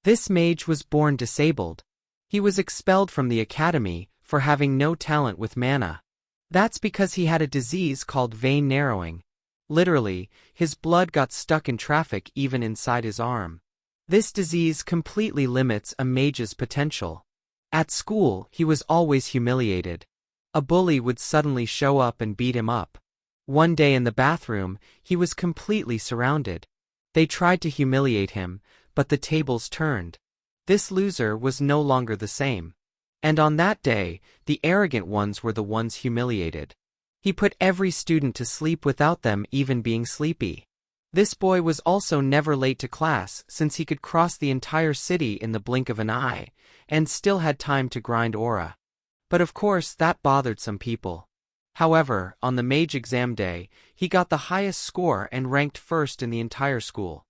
This mage was born disabled. He was expelled from the academy for having no talent with mana. That's because he had a disease called vein narrowing. Literally, his blood got stuck in traffic even inside his arm. This disease completely limits a mage's potential. At school, he was always humiliated. A bully would suddenly show up and beat him up. One day in the bathroom, he was completely surrounded. They tried to humiliate him, but the tables turned. This loser was no longer the same. And on that day, the arrogant ones were the ones humiliated. He put every student to sleep without them even being sleepy. This boy was also never late to class since he could cross the entire city in the blink of an eye, and still had time to grind aura. But of course that bothered some people. However, on the mage exam day, he got the highest score and ranked first in the entire school.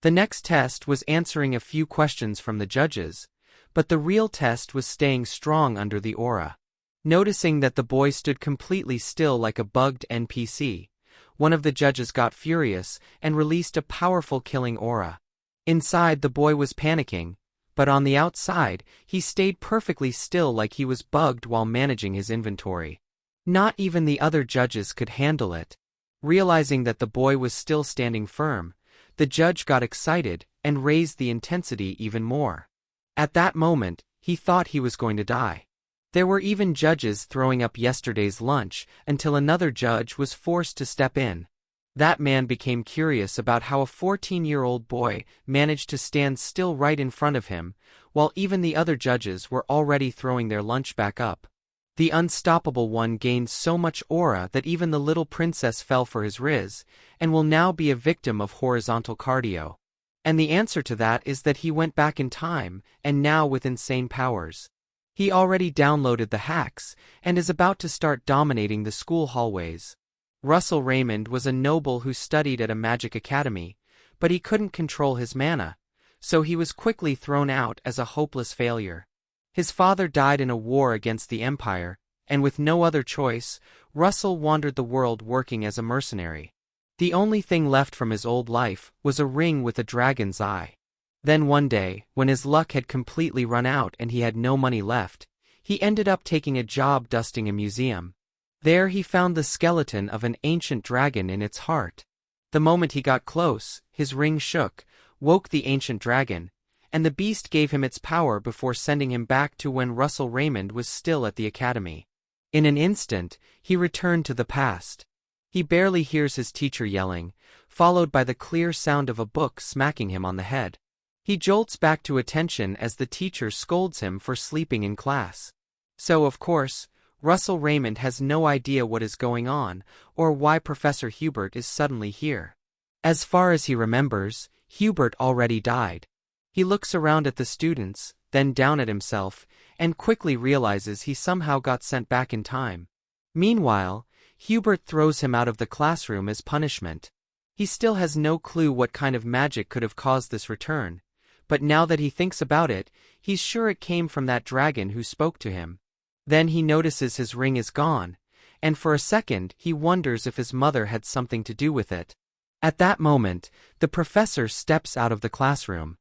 The next test was answering a few questions from the judges, but the real test was staying strong under the aura. Noticing that the boy stood completely still like a bugged NPC, one of the judges got furious and released a powerful killing aura. Inside, the boy was panicking, but on the outside, he stayed perfectly still like he was bugged while managing his inventory. Not even the other judges could handle it. Realizing that the boy was still standing firm, the judge got excited and raised the intensity even more. At that moment, he thought he was going to die. There were even judges throwing up yesterday's lunch until another judge was forced to step in. That man became curious about how a 14-year-old boy managed to stand still right in front of him, while even the other judges were already throwing their lunch back up. The unstoppable one gained so much aura that even the little princess fell for his riz, and will now be a victim of horizontal cardio. And the answer to that is that he went back in time, and now with insane powers. He already downloaded the hacks, and is about to start dominating the school hallways. Russell Raymond was a noble who studied at a magic academy, but he couldn't control his mana, so he was quickly thrown out as a hopeless failure. His father died in a war against the Empire, and with no other choice, Russell wandered the world working as a mercenary. The only thing left from his old life was a ring with a dragon's eye. Then one day, when his luck had completely run out and he had no money left, he ended up taking a job dusting a museum. There he found the skeleton of an ancient dragon in its heart. The moment he got close, his ring shook, woke the ancient dragon, and the beast gave him its power before sending him back to when Russell Raymond was still at the academy. In an instant, he returned to the past. He barely hears his teacher yelling, followed by the clear sound of a book smacking him on the head. He jolts back to attention as the teacher scolds him for sleeping in class. So, of course, Russell Raymond has no idea what is going on, or why Professor Hubert is suddenly here. As far as he remembers, Hubert already died. He looks around at the students, then down at himself, and quickly realizes he somehow got sent back in time. Meanwhile, Hubert throws him out of the classroom as punishment. He still has no clue what kind of magic could have caused this return, but now that he thinks about it, he's sure it came from that dragon who spoke to him. Then he notices his ring is gone, and for a second he wonders if his mother had something to do with it. At that moment, the professor steps out of the classroom.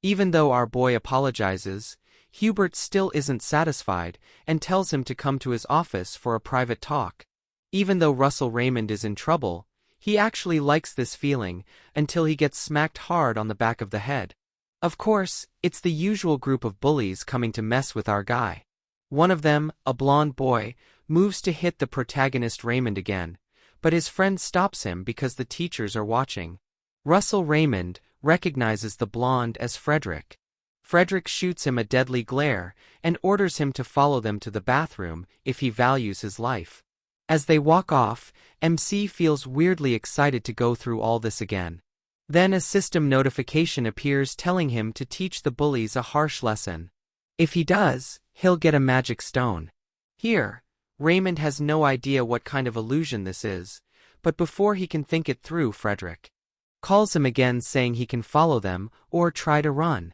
Even though our boy apologizes, Hubert still isn't satisfied and tells him to come to his office for a private talk. Even though Russell Raymond is in trouble, he actually likes this feeling until he gets smacked hard on the back of the head. Of course, it's the usual group of bullies coming to mess with our guy. One of them, a blonde boy, moves to hit the protagonist Raymond again, but his friend stops him because the teachers are watching. Russell Raymond recognizes the blonde as Frederick. Frederick shoots him a deadly glare and orders him to follow them to the bathroom if he values his life. As they walk off, MC feels weirdly excited to go through all this again. Then a system notification appears telling him to teach the bullies a harsh lesson. If he does, he'll get a magic stone. Here, Raymond has no idea what kind of illusion this is, but before he can think it through, Frederick calls him again saying he can follow them or try to run.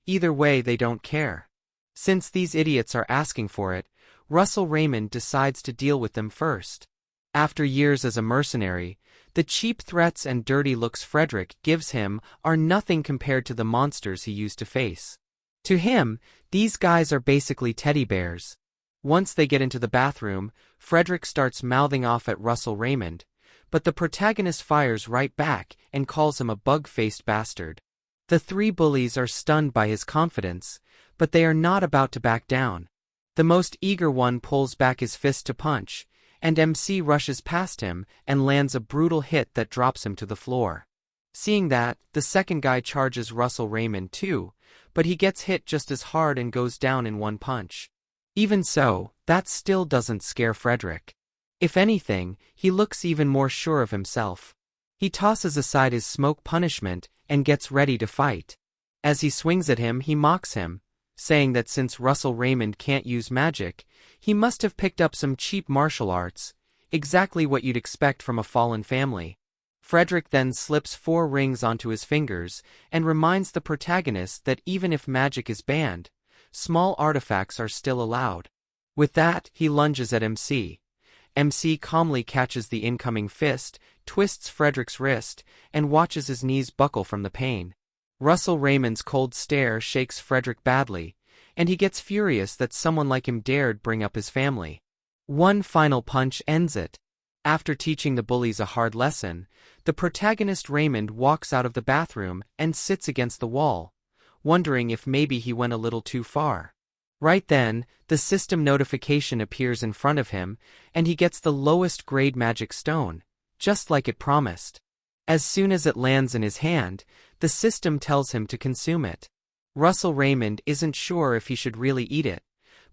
Either way, they don't care. Since these idiots are asking for it, Russell Raymond decides to deal with them first. After years as a mercenary, the cheap threats and dirty looks Frederick gives him are nothing compared to the monsters he used to face. To him, these guys are basically teddy bears. Once they get into the bathroom, Frederick starts mouthing off at Russell Raymond, but the protagonist fires right back and calls him a bug-faced bastard. The three bullies are stunned by his confidence, but they are not about to back down. The most eager one pulls back his fist to punch, and MC rushes past him and lands a brutal hit that drops him to the floor. Seeing that, the second guy charges Russell Raymond too, but he gets hit just as hard and goes down in one punch. Even so, that still doesn't scare Frederick. If anything, he looks even more sure of himself. He tosses aside his smoke punishment and gets ready to fight. As he swings at him, he mocks him, saying that since Russell Raymond can't use magic, he must have picked up some cheap martial arts, exactly what you'd expect from a fallen family. Frederick then slips 4 rings onto his fingers and reminds the protagonist that even if magic is banned, small artifacts are still allowed. With that, he lunges at MC. MC calmly catches the incoming fist, twists Frederick's wrist, and watches his knees buckle from the pain. Russell Raymond's cold stare shakes Frederick badly, and he gets furious that someone like him dared bring up his family. One final punch ends it. After teaching the bullies a hard lesson, the protagonist Raymond walks out of the bathroom and sits against the wall, wondering if maybe he went a little too far. Right then, the system notification appears in front of him, and he gets the lowest grade magic stone, just like it promised. As soon as it lands in his hand, the system tells him to consume it. Russell Raymond isn't sure if he should really eat it,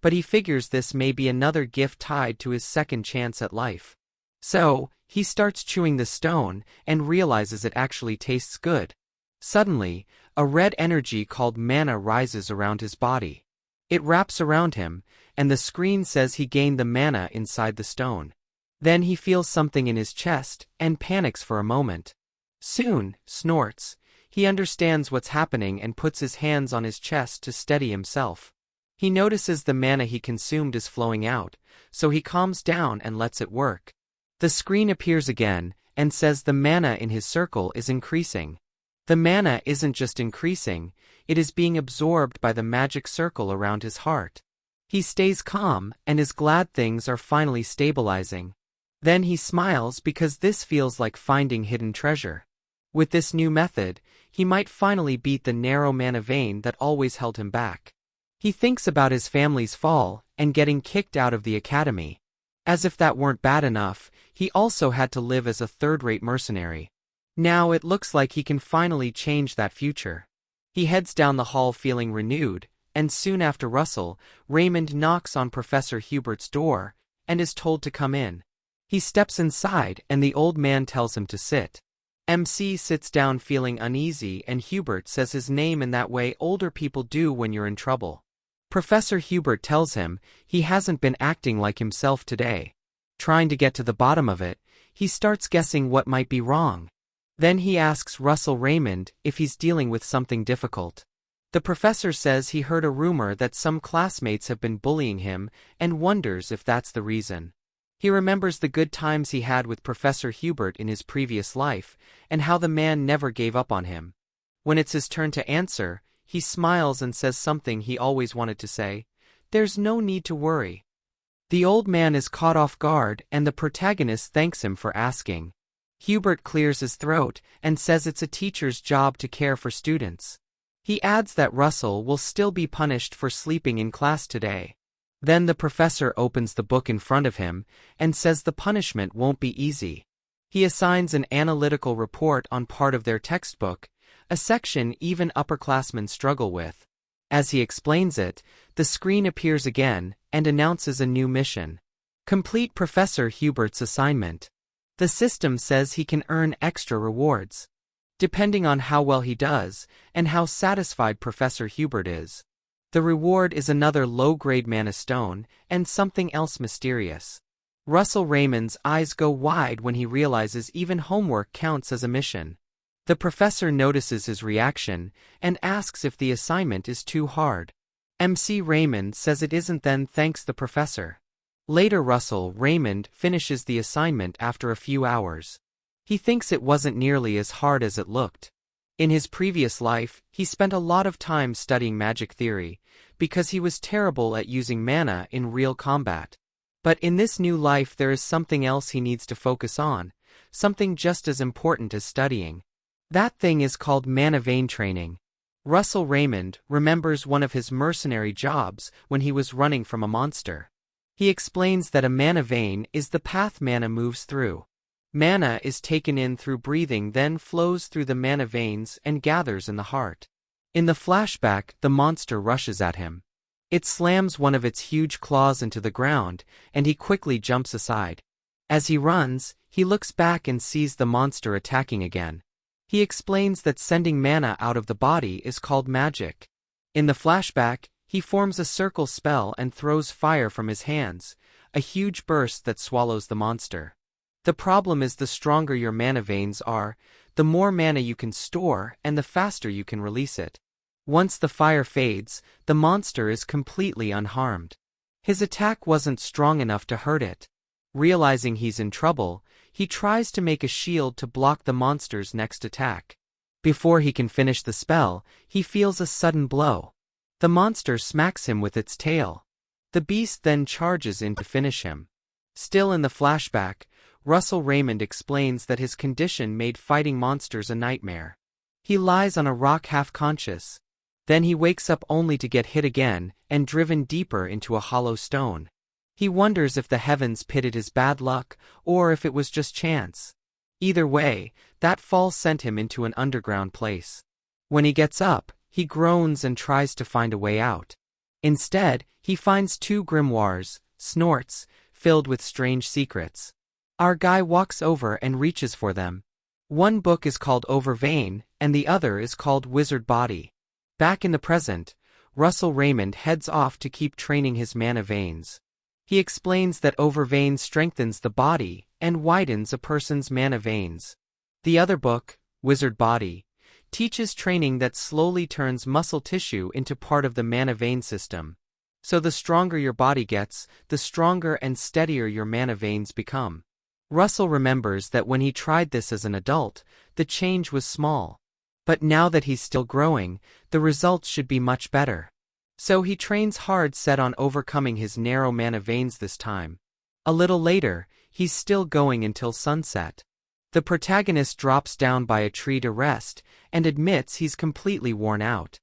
but he figures this may be another gift tied to his second chance at life. So, he starts chewing the stone and realizes it actually tastes good. Suddenly, a red energy called mana rises around his body. It wraps around him, and the screen says he gained the mana inside the stone. Then he feels something in his chest and panics for a moment. Soon, snorts. He understands what's happening and puts his hands on his chest to steady himself. He notices the mana he consumed is flowing out, so he calms down and lets it work. The screen appears again and says the mana in his circle is increasing. The mana isn't just increasing, it is being absorbed by the magic circle around his heart. He stays calm and is glad things are finally stabilizing. Then he smiles because this feels like finding hidden treasure. With this new method, he might finally beat the narrow mana vein that always held him back. He thinks about his family's fall and getting kicked out of the academy. As if that weren't bad enough, he also had to live as a third-rate mercenary. Now it looks like he can finally change that future. He heads down the hall feeling renewed, and soon after Russell, Raymond knocks on Professor Hubert's door and is told to come in. He steps inside and the old man tells him to sit. MC sits down feeling uneasy and Hubert says his name in that way older people do when you're in trouble. Professor Hubert tells him he hasn't been acting like himself today. Trying to get to the bottom of it, he starts guessing what might be wrong. Then he asks Russell Raymond if he's dealing with something difficult. The professor says he heard a rumor that some classmates have been bullying him and wonders if that's the reason. He remembers the good times he had with Professor Hubert in his previous life and how the man never gave up on him. When it's his turn to answer, he smiles and says something he always wanted to say: "There's no need to worry." The old man is caught off guard and the protagonist thanks him for asking. Hubert clears his throat and says it's a teacher's job to care for students. He adds that Russell will still be punished for sleeping in class today. Then the professor opens the book in front of him and says the punishment won't be easy. He assigns an analytical report on part of their textbook, a section even upperclassmen struggle with. As he explains it, the screen appears again and announces a new mission. Complete Professor Hubert's assignment. The system says he can earn extra rewards, depending on how well he does and how satisfied Professor Hubert is. The reward is another low-grade mana stone and something else mysterious. Russell Raymond's eyes go wide when he realizes even homework counts as a mission. The professor notices his reaction and asks if the assignment is too hard. MC Raymond says it isn't, then thanks the professor. Later Russell Raymond finishes the assignment after a few hours. He thinks it wasn't nearly as hard as it looked. In his previous life, he spent a lot of time studying magic theory, because he was terrible at using mana in real combat. But in this new life there is something else he needs to focus on, something just as important as studying. That thing is called mana vein training. Russell Raymond remembers one of his mercenary jobs when he was running from a monster. He explains that a mana vein is the path mana moves through. Mana is taken in through breathing, then flows through the mana veins and gathers in the heart. In the flashback, the monster rushes at him. It slams one of its huge claws into the ground, and he quickly jumps aside. As he runs, he looks back and sees the monster attacking again. He explains that sending mana out of the body is called magic. In the flashback, he forms a circle spell and throws fire from his hands, a huge burst that swallows the monster. The problem is the stronger your mana veins are, the more mana you can store and the faster you can release it. Once the fire fades, the monster is completely unharmed. His attack wasn't strong enough to hurt it. Realizing he's in trouble, he tries to make a shield to block the monster's next attack. Before he can finish the spell, he feels a sudden blow. The monster smacks him with its tail. The beast then charges in to finish him. Still in the flashback, Russell Raymond explains that his condition made fighting monsters a nightmare. He lies on a rock half-conscious. Then he wakes up only to get hit again and driven deeper into a hollow stone. He wonders if the heavens pitted his bad luck, or if it was just chance. Either way, that fall sent him into an underground place. When he gets up, he groans and tries to find a way out. Instead, he finds two grimoires, snorts, filled with strange secrets. Our guy walks over and reaches for them. One book is called Overvein, and the other is called Wizard Body. Back in the present, Russell Raymond heads off to keep training his mana veins. He explains that Overvein strengthens the body and widens a person's mana veins. The other book, Wizard Body, teaches training that slowly turns muscle tissue into part of the mana vein system. So the stronger your body gets, the stronger and steadier your mana veins become. Russell remembers that when he tried this as an adult, the change was small. But now that he's still growing, the results should be much better. So he trains hard, set on overcoming his narrow mana veins this time. A little later, he's still going until sunset. The protagonist drops down by a tree to rest, and admits he's completely worn out.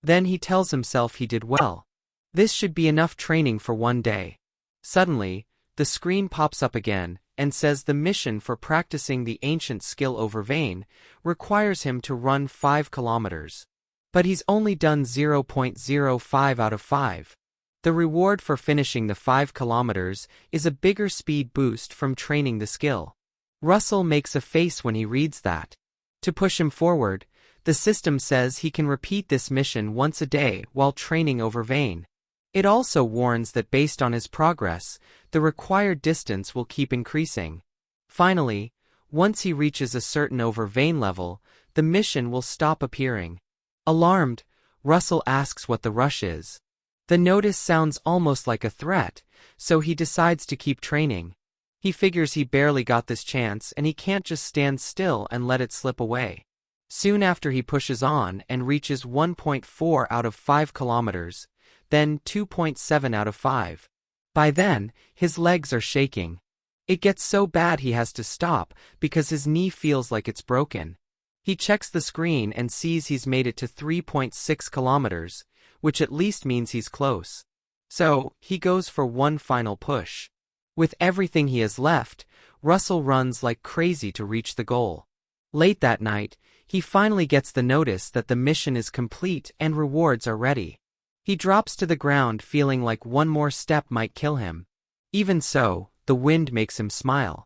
Then he tells himself he did well. This should be enough training for one day. Suddenly, the screen pops up again, and says the mission for practicing the ancient skill Overvein requires him to run 5 kilometers. But he's only done 0.05 out of 5. The reward for finishing the 5 kilometers is a bigger speed boost from training the skill. Russell makes a face when he reads that. To push him forward, the system says he can repeat this mission once a day while training Overvein. It also warns that based on his progress, the required distance will keep increasing. Finally, once he reaches a certain Overvein level, the mission will stop appearing. Alarmed, Russell asks what the rush is. The notice sounds almost like a threat, so he decides to keep training. He figures he barely got this chance and he can't just stand still and let it slip away. Soon after he pushes on and reaches 1.4 out of 5 kilometers, then 2.7 out of 5. By then, his legs are shaking. It gets so bad he has to stop because his knee feels like it's broken. He checks the screen and sees he's made it to 3.6 kilometers, which at least means he's close. So, he goes for one final push. With everything he has left, Russell runs like crazy to reach the goal. Late that night, he finally gets the notice that the mission is complete and rewards are ready. He drops to the ground feeling like one more step might kill him. Even so, the wind makes him smile.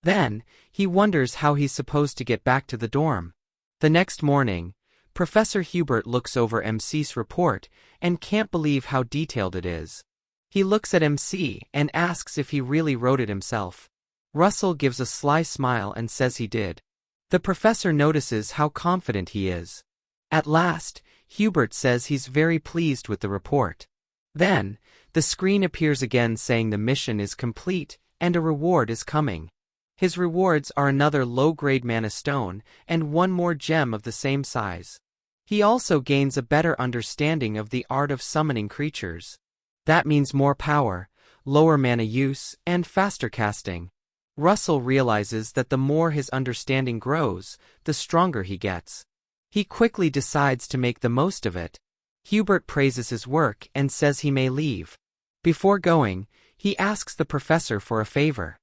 Then, he wonders how he's supposed to get back to the dorm. The next morning, Professor Hubert looks over MC's report and can't believe how detailed it is. He looks at MC and asks if he really wrote it himself. Russell gives a sly smile and says he did. The professor notices how confident he is. At last, Hubert says he's very pleased with the report. Then, the screen appears again saying the mission is complete and a reward is coming. His rewards are another low-grade mana stone and one more gem of the same size. He also gains a better understanding of the art of summoning creatures. That means more power, lower mana use, and faster casting. Russell realizes that the more his understanding grows, the stronger he gets. He quickly decides to make the most of it. Hubert praises his work and says he may leave. Before going, he asks the professor for a favor.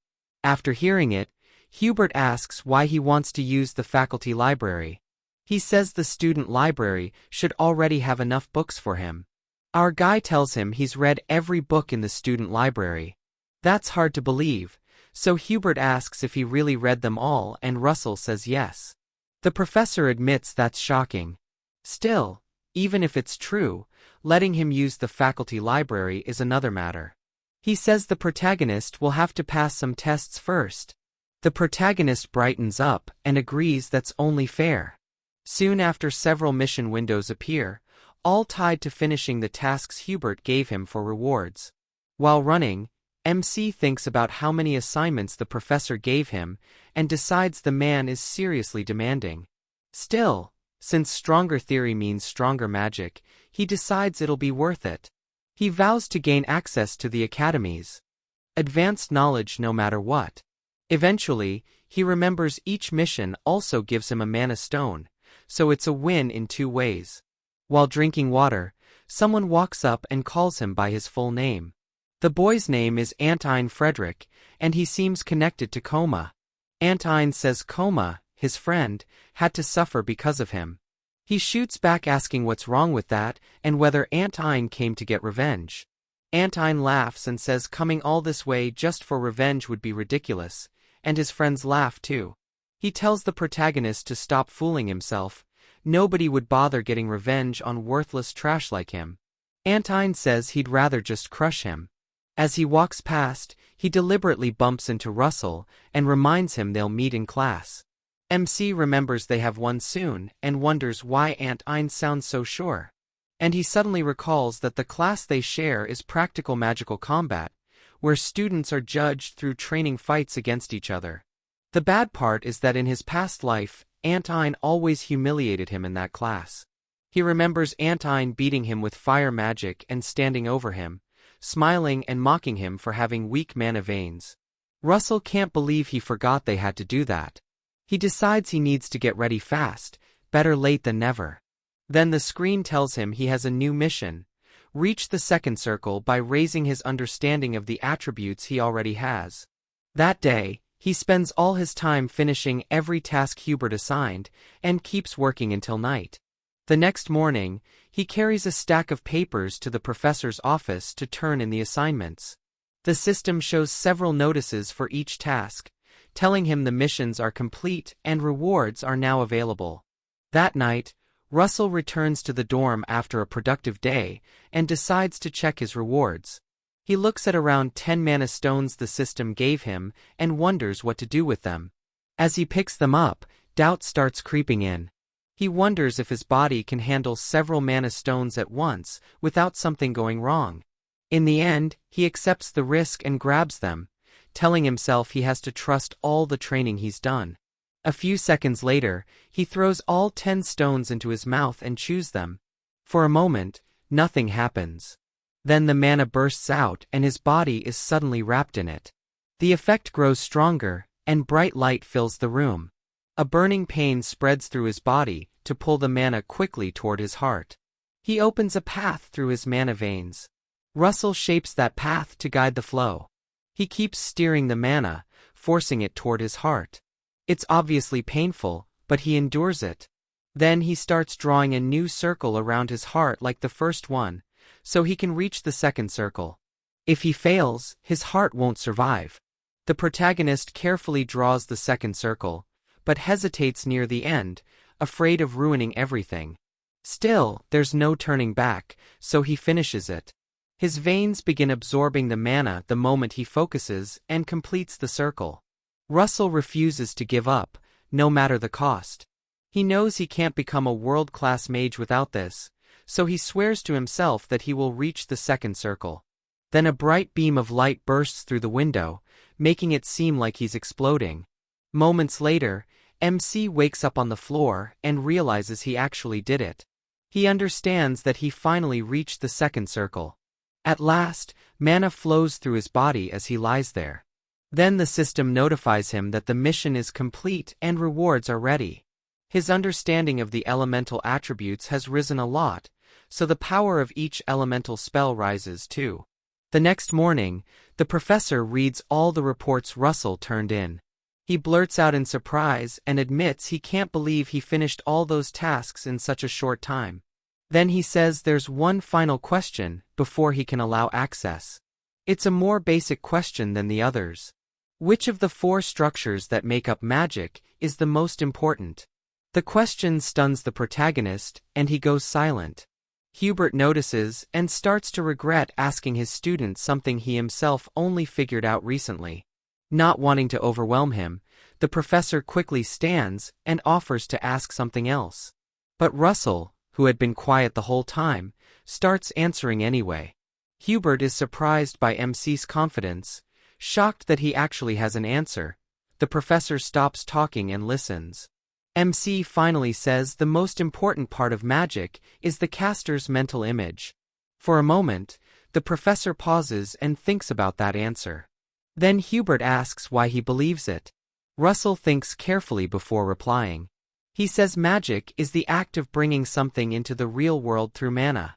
After hearing it, Hubert asks why he wants to use the faculty library. He says the student library should already have enough books for him. Our guy tells him he's read every book in the student library. That's hard to believe, so Hubert asks if he really read them all and Russell says yes. The professor admits that's shocking. Still, even if it's true, letting him use the faculty library is another matter. He says the protagonist will have to pass some tests first. The protagonist brightens up and agrees that's only fair. Soon after, several mission windows appear, all tied to finishing the tasks Hubert gave him for rewards. While running, MC thinks about how many assignments the professor gave him and decides the man is seriously demanding. Still, since stronger theory means stronger magic, he decides it'll be worth it. He vows to gain access to the academies. Advanced knowledge no matter what. Eventually, he remembers each mission also gives him a mana stone, so it's a win in two ways. While drinking water, someone walks up and calls him by his full name. The boy's name is Antine Frederick, and he seems connected to Coma. Antine says Coma, his friend, had to suffer because of him. He shoots back asking what's wrong with that and whether Antine came to get revenge. Antine laughs and says coming all this way just for revenge would be ridiculous, and his friends laugh too. He tells the protagonist to stop fooling himself. Nobody would bother getting revenge on worthless trash like him. Antine says he'd rather just crush him. As he walks past, he deliberately bumps into Russell and reminds him they'll meet in class. MC remembers they have one soon and wonders why Antine sounds so sure. And he suddenly recalls that the class they share is practical magical combat, where students are judged through training fights against each other. The bad part is that in his past life, Antine always humiliated him in that class. He remembers Antine beating him with fire magic and standing over him, smiling and mocking him for having weak mana veins. Russell can't believe he forgot they had to do that. He decides he needs to get ready fast, better late than never. Then the screen tells him he has a new mission: reach the second circle by raising his understanding of the attributes he already has. That day, he spends all his time finishing every task Hubert assigned, and keeps working until night. The next morning, he carries a stack of papers to the professor's office to turn in the assignments. The system shows several notices for each task, telling him the missions are complete and rewards are now available. That night, Russell returns to the dorm after a productive day and decides to check his rewards. He looks at around 10 mana stones the system gave him and wonders what to do with them. As he picks them up, doubt starts creeping in. He wonders if his body can handle several mana stones at once without something going wrong. In the end, he accepts the risk and grabs them, telling himself he has to trust all the training he's done. A few seconds later, he throws all 10 stones into his mouth and chews them. For a moment, nothing happens. Then the mana bursts out and his body is suddenly wrapped in it. The effect grows stronger, and bright light fills the room. A burning pain spreads through his body to pull the mana quickly toward his heart. He opens a path through his mana veins. Russell shapes that path to guide the flow. He keeps steering the mana, forcing it toward his heart. It's obviously painful, but he endures it. Then he starts drawing a new circle around his heart like the first one, so he can reach the second circle. If he fails, his heart won't survive. The protagonist carefully draws the second circle, but hesitates near the end, afraid of ruining everything. Still, there's no turning back, so he finishes it. His veins begin absorbing the mana the moment he focuses and completes the circle. Russell refuses to give up, no matter the cost. He knows he can't become a world-class mage without this, so he swears to himself that he will reach the second circle. Then a bright beam of light bursts through the window, making it seem like he's exploding. Moments later, MC wakes up on the floor and realizes he actually did it. He understands that he finally reached the second circle. At last, mana flows through his body as he lies there. Then the system notifies him that the mission is complete and rewards are ready. His understanding of the elemental attributes has risen a lot, so the power of each elemental spell rises too. The next morning, the professor reads all the reports Russell turned in. He blurts out in surprise and admits he can't believe he finished all those tasks in such a short time. Then he says there's one final question before he can allow access. It's a more basic question than the others. Which of the 4 structures that make up magic is the most important? The question stuns the protagonist, and he goes silent. Hubert notices and starts to regret asking his student something he himself only figured out recently. Not wanting to overwhelm him, the professor quickly stands and offers to ask something else. But Russell, who had been quiet the whole time, starts answering anyway. Hubert is surprised by MC's confidence, shocked that he actually has an answer. The professor stops talking and listens. MC finally says the most important part of magic is the caster's mental image. For a moment, the professor pauses and thinks about that answer. Then Hubert asks why he believes it. Russell thinks carefully before replying. He says magic is the act of bringing something into the real world through mana.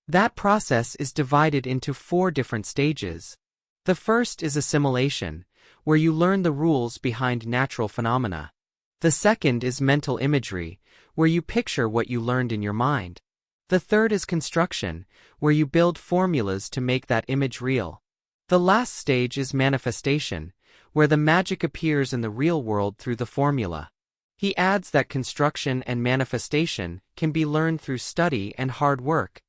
That process is divided into 4 different stages. The first is assimilation, where you learn the rules behind natural phenomena. The second is mental imagery, where you picture what you learned in your mind. The third is construction, where you build formulas to make that image real. The last stage is manifestation, where the magic appears in the real world through the formula. He adds that construction and manifestation can be learned through study and hard work,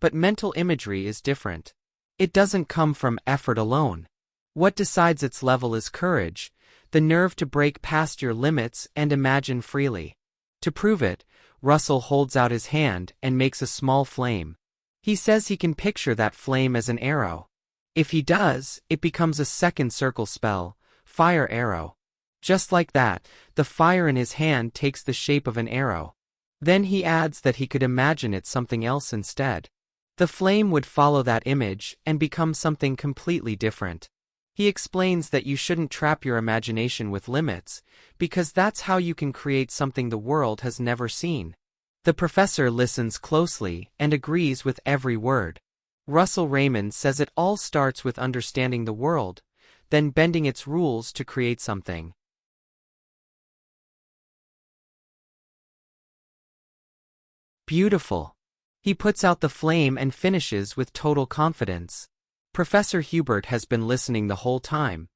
but mental imagery is different. It doesn't come from effort alone. What decides its level is courage, the nerve to break past your limits and imagine freely. To prove it, Russell holds out his hand and makes a small flame. He says he can picture that flame as an arrow. If he does, it becomes a second circle spell, Fire Arrow. Just like that, the fire in his hand takes the shape of an arrow. Then he adds that he could imagine it something else instead. The flame would follow that image and become something completely different. He explains that you shouldn't trap your imagination with limits, because that's how you can create something the world has never seen. The professor listens closely and agrees with every word. Russell Raymond says it all starts with understanding the world, then bending its rules to create something. Beautiful. He puts out the flame and finishes with total confidence. Professor Hubert has been listening the whole time,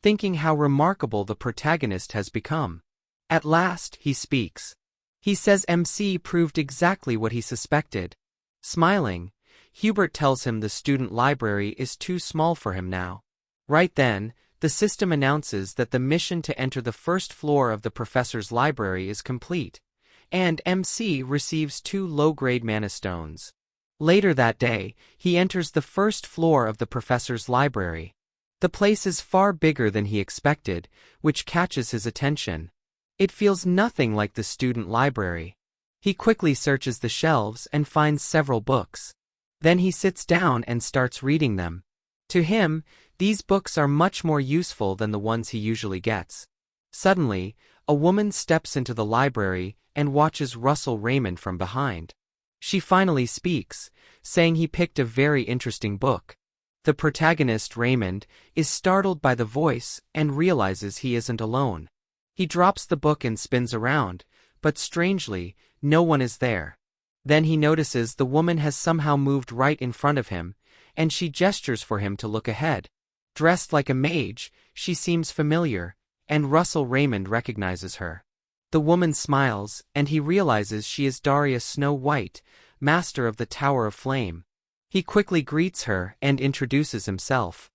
thinking how remarkable the protagonist has become. At last, he speaks. He says MC proved exactly what he suspected. Smiling, Hubert tells him the student library is too small for him now. Right then, the system announces that the mission to enter the first floor of the professor's library is complete, and MC receives 2 low-grade mana stones. Later that day, he enters the first floor of the professor's library. The place is far bigger than he expected, which catches his attention. It feels nothing like the student library. He quickly searches the shelves and finds several books. Then he sits down and starts reading them. To him, these books are much more useful than the ones he usually gets. Suddenly, a woman steps into the library and watches Russell Raymond from behind. She finally speaks, saying he picked a very interesting book. The protagonist, Raymond, is startled by the voice and realizes he isn't alone. He drops the book and spins around, but strangely, no one is there. Then he notices the woman has somehow moved right in front of him, and she gestures for him to look ahead. Dressed like a mage, she seems familiar, and Russell Raymond recognizes her. The woman smiles, and he realizes she is Daria Snow White, master of the Tower of Flame. He quickly greets her and introduces himself.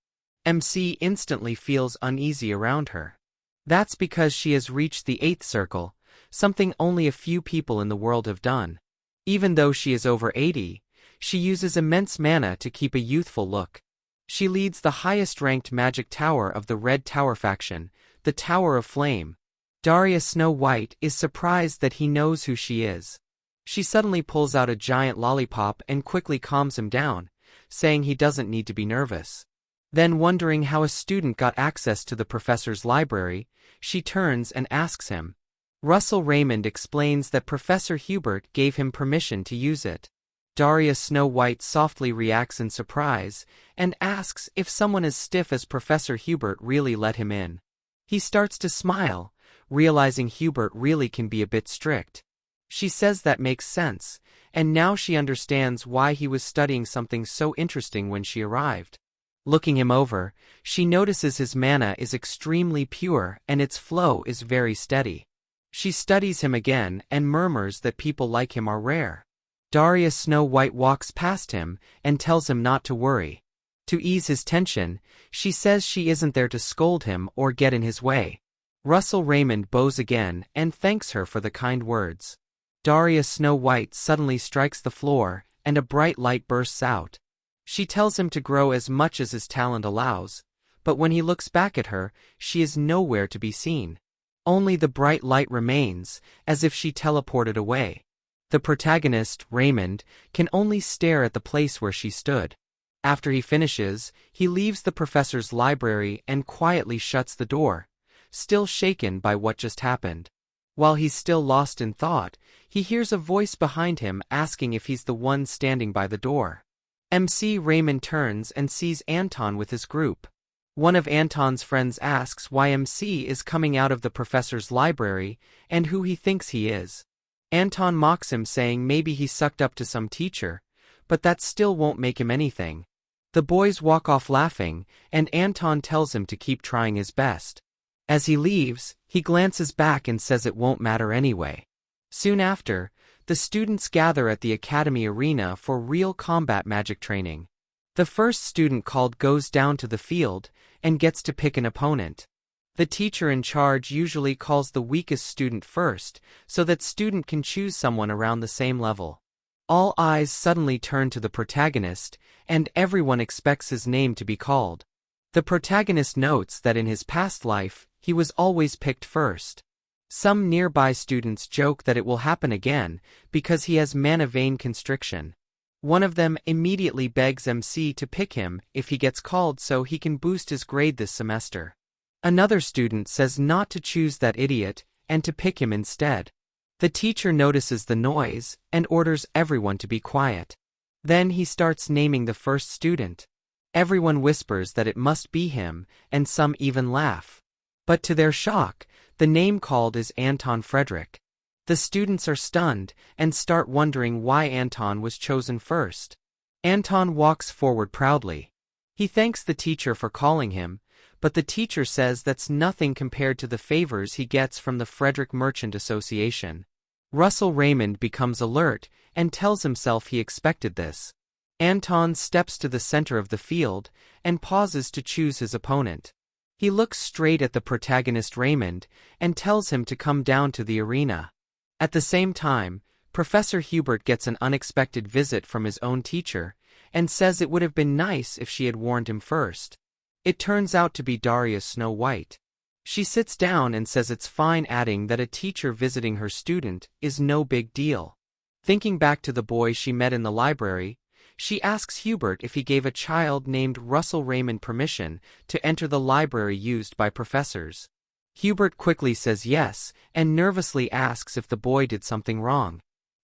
MC instantly feels uneasy around her. That's because she has reached the 8th circle, something only a few people in the world have done. Even though she is over 80, she uses immense mana to keep a youthful look. She leads the highest-ranked magic tower of the Red Tower faction, the Tower of Flame. Daria Snow White is surprised that he knows who she is. She suddenly pulls out a giant lollipop and quickly calms him down, saying he doesn't need to be nervous. Then, wondering how a student got access to the professor's library, she turns and asks him. Russell Raymond explains that Professor Hubert gave him permission to use it. Daria Snow White softly reacts in surprise and asks if someone as stiff as Professor Hubert really let him in. He starts to smile, realizing Hubert really can be a bit strict. She says that makes sense, and now she understands why he was studying something so interesting when she arrived. Looking him over, she notices his mana is extremely pure and its flow is very steady. She studies him again and murmurs that people like him are rare. Daria Snow White walks past him and tells him not to worry. To ease his tension, she says she isn't there to scold him or get in his way. Russell Raymond bows again and thanks her for the kind words. Daria Snow White suddenly strikes the floor, and a bright light bursts out. She tells him to grow as much as his talent allows, but when he looks back at her, she is nowhere to be seen. Only the bright light remains, as if she teleported away. The protagonist, Raymond, can only stare at the place where she stood. After he finishes, he leaves the professor's library and quietly shuts the door, still shaken by what just happened. While he's still lost in thought, he hears a voice behind him asking if he's the one standing by the door. MC Raymond turns and sees Anton with his group. One of Anton's friends asks why MC is coming out of the professor's library and who he thinks he is. Anton mocks him, saying maybe he sucked up to some teacher, but that still won't make him anything. The boys walk off laughing, and Anton tells him to keep trying his best. As he leaves, he glances back and says it won't matter anyway. Soon after, the students gather at the academy arena for real combat magic training. The first student called goes down to the field and gets to pick an opponent. The teacher in charge usually calls the weakest student first, so that student can choose someone around the same level. All eyes suddenly turn to the protagonist, and everyone expects his name to be called. The protagonist notes that in his past life, he was always picked first. Some nearby students joke that it will happen again, because he has mana vein constriction. One of them immediately begs MC to pick him if he gets called so he can boost his grade this semester. Another student says not to choose that idiot, and to pick him instead. The teacher notices the noise, and orders everyone to be quiet. Then he starts naming the first student. Everyone whispers that it must be him, and some even laugh. But to their shock, the name called is Anton Frederick. The students are stunned, and start wondering why Anton was chosen first. Anton walks forward proudly. He thanks the teacher for calling him, but the teacher says that's nothing compared to the favors he gets from the Frederick Merchant Association. Russell Raymond becomes alert, and tells himself he expected this. Anton steps to the center of the field, and pauses to choose his opponent. He looks straight at the protagonist Raymond, and tells him to come down to the arena. At the same time, Professor Hubert gets an unexpected visit from his own teacher, and says it would have been nice if she had warned him first. It turns out to be Daria Snow White. She sits down and says it's fine, adding that a teacher visiting her student is no big deal. Thinking back to the boy she met in the library, she asks Hubert if he gave a child named Russell Raymond permission to enter the library used by professors. Hubert quickly says yes, and nervously asks if the boy did something wrong.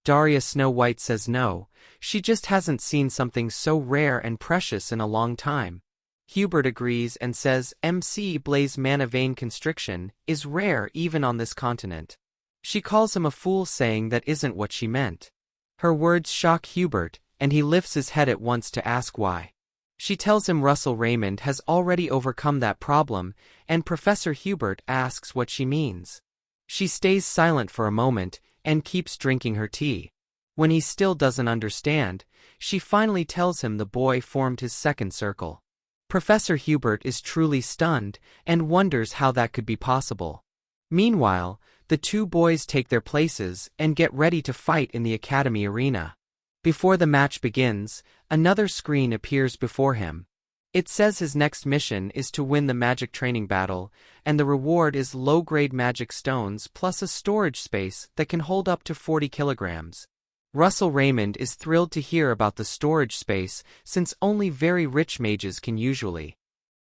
Daria Snow White says no, she just hasn't seen something so rare and precious in a long time. Hubert agrees and says MC Blaze mana vein constriction is rare even on this continent. She calls him a fool, saying that isn't what she meant. Her words shock Hubert, and he lifts his head at once to ask why. She tells him Russell Raymond has already overcome that problem, and Professor Hubert asks what she means. She stays silent for a moment, and keeps drinking her tea. When he still doesn't understand, she finally tells him the boy formed his second circle. Professor Hubert is truly stunned, and wonders how that could be possible. Meanwhile, the two boys take their places and get ready to fight in the academy arena. Before the match begins, another screen appears before him. It says his next mission is to win the magic training battle, and the reward is low-grade magic stones plus a storage space that can hold up to 40 kilograms. Russell Raymond is thrilled to hear about the storage space since only very rich mages can usually